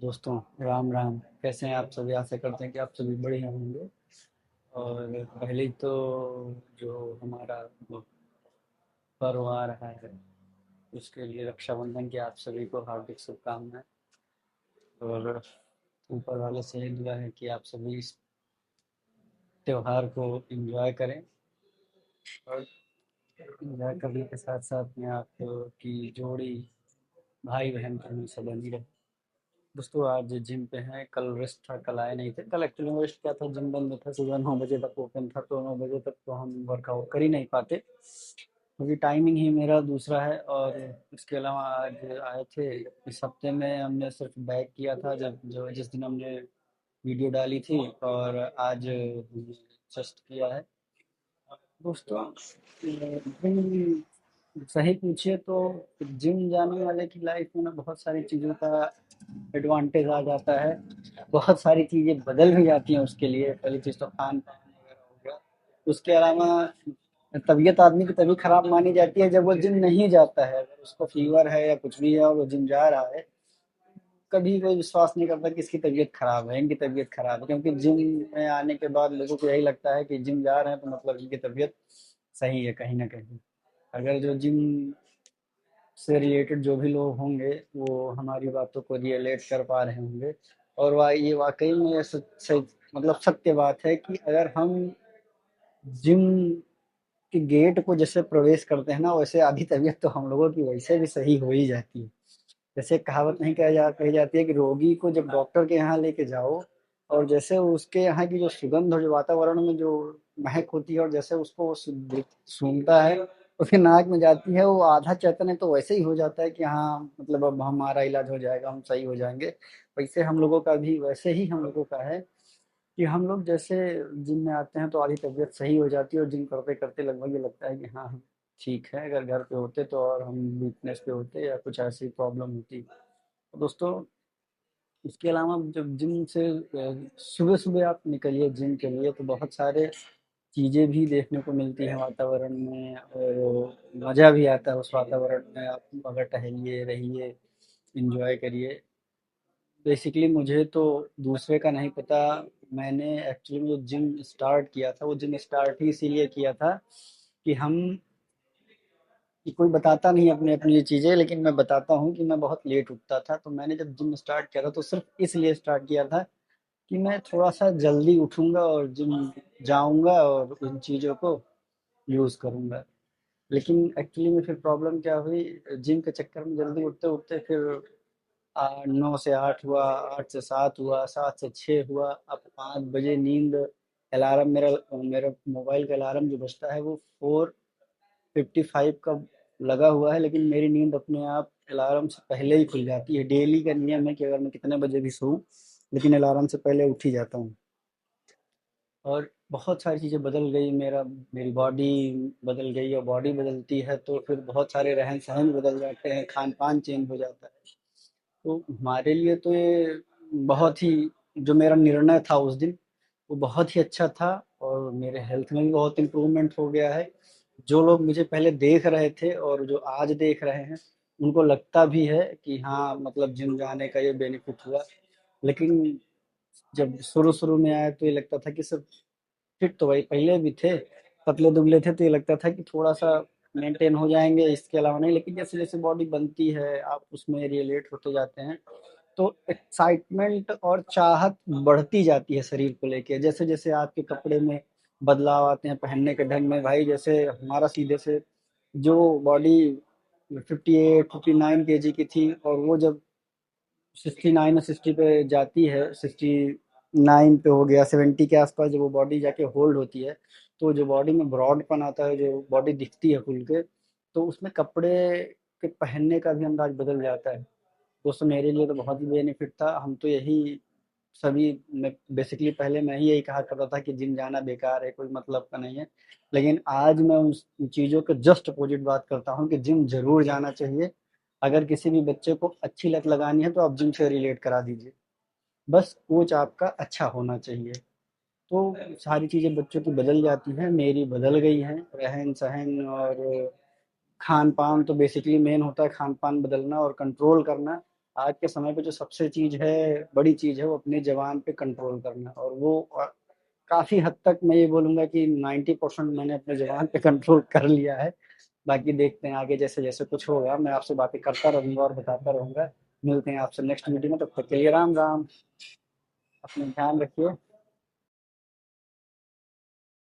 दोस्तों, राम राम। कैसे हैं आप सभी? आशा करते हैं कि आप सभी बढ़िया होंगे। और पहले तो जो हमारा वो पर्व आ रहा है, उसके लिए रक्षाबंधन की आप सभी को हार्दिक शुभकामनाएं। और ऊपर वाले से यही दुआ है कि आप सभी इस त्योहार को एंजॉय करें, और एंजॉय करने के साथ साथ में आप की जोड़ी भाई बहन की हमेशा बनी रहे। दोस्तों, आज जिम पे हैं। कल रेस्ट था, कल आए नहीं थे। कल एक्चुअली में रेस्ट क्या था, जिम बंद था, सुबह 9 बजे तक ओपन था, तो 9 बजे तक तो हम वर्कआउट कर ही नहीं पाते, क्योंकि टाइमिंग ही मेरा दूसरा है। और इसके अलावा आज आए थे। इस हफ्ते में हमने सिर्फ बैक किया था, जब जो जिस दिन हमने वीडियो डाली थी, और आज चेस्ट किया है। दोस्तों, जिम सही पूछिए तो जिम जाने वाले की लाइफ में ना बहुत सारी चीज़ों का एडवांटेज आ जाता है। बहुत सारी चीज़ें बदल भी जाती हैं उसके लिए। पहली चीज़ तो खान पान वगैरह हो गया। उसके अलावा तबीयत आदमी की तभी खराब मानी जाती है जब वो जिम नहीं जाता है। अगर उसको फीवर है या कुछ भी है और वो जिम जा रहा है, कभी कोई विश्वास नहीं करता कि इसकी तबीयत खराब है, इनकी तबीयत खराब है, क्योंकि जिम में आने के बाद लोगों को यही लगता है कि जिम जा रहे हैं तो मतलब इनकी तबीयत सही है कहीं ना कहीं। अगर जो जिम से रिलेटेड जो भी लोग होंगे, वो हमारी बातों को रिलेट कर पा रहे होंगे। और ये वाकई में ये मतलब सत्य बात है कि अगर हम जिम के गेट को जैसे प्रवेश करते हैं ना, वैसे आधी तबीयत तो हम लोगों की वैसे भी सही हो ही जाती है। जैसे कहावत नहीं कही जाती है कि रोगी को जब डॉक्टर के यहाँ लेके जाओ, और जैसे उसके यहाँ की जो सुगंध और जो वातावरण में जो महक होती है, और जैसे उसको वो सूंघता है, उसके नाक में जाती है, वो आधा चैतन्य तो वैसे ही हो जाता है कि हाँ, मतलब अब हमारा इलाज हो जाएगा, हम सही हो जाएंगे। वैसे हम लोगों का भी वैसे ही हम लोगों का है कि हम लोग जैसे जिम में आते हैं तो आधी तबीयत सही हो जाती है, और जिम करते करते लगभग ये लगता है कि हाँ, हम ठीक है। अगर घर पे होते तो और हम वीकनेस पे होते या कुछ ऐसी प्रॉब्लम होती। तो दोस्तों, इसके अलावा जब जिम से सुबह सुबह आप निकलिए जिम के लिए, तो बहुत सारे चीज़ें भी देखने को मिलती हैं वातावरण में, और मज़ा भी आता है उस वातावरण में। आप अगर टहलिए रहिए, इंजॉय करिए। बेसिकली मुझे तो दूसरे का नहीं पता। मैंने एक्चुअली में जो जिम स्टार्ट किया था, वो जिम स्टार्ट ही इसीलिए किया था कि हम कि कोई बताता नहीं अपनी अपनी ये चीज़ें, लेकिन मैं बताता हूँ कि मैं बहुत लेट उठता था। तो मैंने जब जिम स्टार्ट किया था तो सिर्फ इसलिए स्टार्ट किया था कि मैं थोड़ा सा जल्दी उठूंगा और जिम जाऊंगा और उन चीज़ों को यूज़ करूंगा। लेकिन एक्चुअली में फिर प्रॉब्लम क्या हुई, जिम के चक्कर में जल्दी उठते उठते फिर 9 से 8 हुआ, 8 से 7 हुआ, 7 से 6 हुआ। अब 5 बजे नींद। अलार्म मेरा मेरा मोबाइल का अलार्म जो बजता है वो 4:55 का लगा हुआ है, लेकिन मेरी नींद अपने आप अलार्म से पहले ही खुल जाती है। डेली का नियम है कि अगर मैं कितने बजे भी सोऊं, लेकिन अलार्म से पहले उठ ही जाता हूँ। और बहुत सारी चीज़ें बदल गई। मेरी बॉडी बदल गई, और बॉडी बदलती है तो फिर बहुत सारे रहन सहन बदल जाते हैं, खान पान चेंज हो जाता है। तो हमारे लिए तो ये बहुत ही, जो मेरा निर्णय था उस दिन, वो बहुत ही अच्छा था। और मेरे हेल्थ में भी बहुत इम्प्रूवमेंट हो गया है। जो लोग मुझे पहले देख रहे थे और जो आज देख रहे हैं, उनको लगता भी है कि हाँ, मतलब जिम जाने का ये बेनिफिट हुआ। लेकिन जब शुरू शुरू में आया तो ये लगता था कि सिर्फ फिट तो भाई पहले भी थे, पतले दुबले थे, तो ये लगता था कि थोड़ा सा मेंटेन हो जाएंगे, इसके अलावा नहीं। लेकिन जैसे जैसे बॉडी बनती है, आप उसमें रिलेट होते जाते हैं, तो एक्साइटमेंट और चाहत बढ़ती जाती है शरीर को लेके। जैसे जैसे आपके कपड़े में बदलाव आते हैं, पहनने के ढंग में। भाई जैसे हमारा सीधे से जो बॉडी 58 59 kg की थी, और वो जब 69 और 60 पे जाती है, 69 पे हो गया, 70 के आसपास जब वो बॉडी जाके होल्ड होती है, तो जो बॉडी में ब्रॉडपन आता है, जो बॉडी दिखती है खुल के, तो उसमें कपड़े के पहनने का भी अंदाज बदल जाता है। दोस्तों, मेरे लिए तो बहुत ही बेनिफिट था। हम तो यही सभी मैं बेसिकली पहले मैं ही यही कहा करता था कि जिम जाना बेकार है, कोई मतलब का नहीं है। लेकिन आज मैं उस चीज़ों के जस्ट अपोजिट बात करता हूँ कि जिम जरूर जाना चाहिए। अगर किसी भी बच्चे को अच्छी लत लगानी है तो आप जिम से रिलेट करा दीजिए। बस कोच आपका अच्छा होना चाहिए। तो सारी चीज़ें बच्चों की बदल जाती हैं, मेरी बदल गई हैं। रहन सहन और खान पान तो बेसिकली मेन होता है, खान पान बदलना और कंट्रोल करना। आज के समय पे जो सबसे चीज़ है, बड़ी चीज़ है, वो अपनी ज़ुबान पे कंट्रोल करना, और वो काफ़ी हद तक मैं ये बोलूँगा कि 90% मैंने अपने ज़ुबान पे कंट्रोल कर लिया है। बाकी देखते हैं आगे जैसे-जैसे कुछ होगा, मैं आपसे बातें करता रहूँगा और बताता रहूँगा। मिलते हैं आपसे नेक्स्ट वीडियो में, तब तक के लिए राम-राम। अपना ध्यान रखिए।